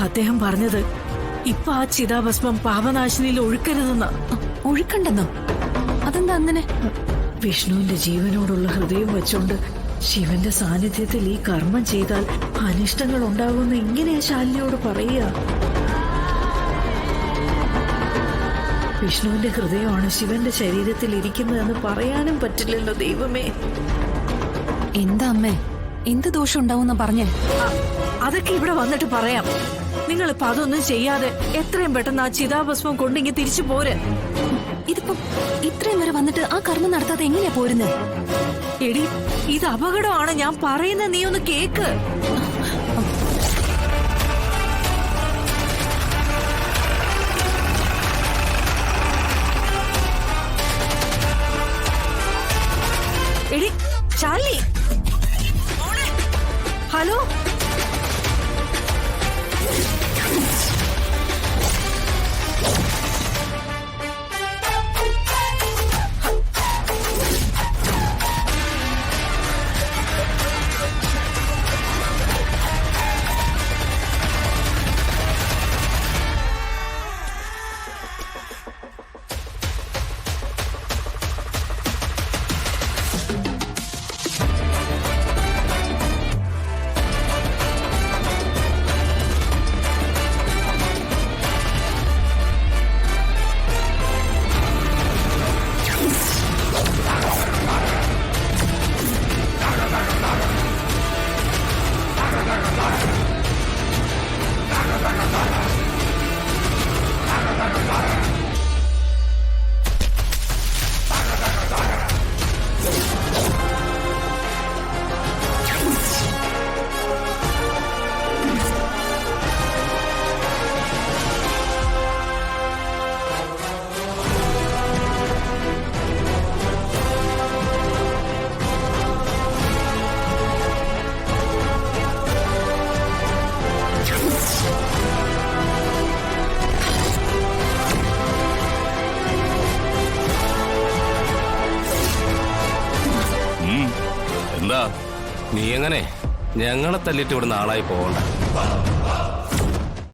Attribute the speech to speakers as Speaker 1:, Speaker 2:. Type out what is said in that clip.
Speaker 1: അദ്ദേഹം പറഞ്ഞത് ഇപ്പൊ ആ ചിതാഭസ്മം പാപനാശിനിയിൽ ഒഴുക്കരുതെന്ന്.
Speaker 2: ഒഴുക്കണ്ടെന്നോ? അതെന്താ അങ്ങനെ?
Speaker 1: വിഷ്ണുവിന്റെ ജീവനോടുള്ള ഹൃദയം വെച്ചോണ്ട് ശിവന്റെ സാന്നിധ്യത്തിൽ ഈ കർമ്മം ചെയ്താൽ അനിഷ്ടങ്ങൾ ഉണ്ടാകുമെന്ന് എങ്ങനെയാ ശാലിനിയോട് പറയുക? വിഷ്ണുവിന്റെ ഹൃദയമാണ് ശിവന്റെ ശരീരത്തിൽ ഇരിക്കുന്നതെന്ന് പറയാനും പറ്റില്ലല്ലോ ദൈവമേ.
Speaker 2: എന്താ അമ്മേ, എന്ത് ദോഷം ഉണ്ടാവുന്ന പറഞ്ഞേ?
Speaker 1: അതൊക്കെ ഇവിടെ വന്നിട്ട് പറയാം. നിങ്ങളിപ്പോ അതൊന്നും ചെയ്യാതെ എത്രയും പെട്ടെന്ന് ആ ചിതാഭസ്മം കൊണ്ടിങ്ങി തിരിച്ചു പോര്.
Speaker 2: ഇതിപ്പോ ഇത്രയും വരെ വന്നിട്ട് ആ കർമ്മം നടത്താതെ എങ്ങനെയാ പോരുന്നത്?
Speaker 1: എടി, ഇത് അപകടമാണ്. ഞാൻ പറയുന്ന നീ ഒന്ന് കേക്ക്. എടി ശാലിനി, ഹലോ.
Speaker 3: എന്താ നീ എങ്ങനെ ഞങ്ങളെ തല്ലിട്ട് ഇവിടുന്ന് ആളായി പോകണ്ട?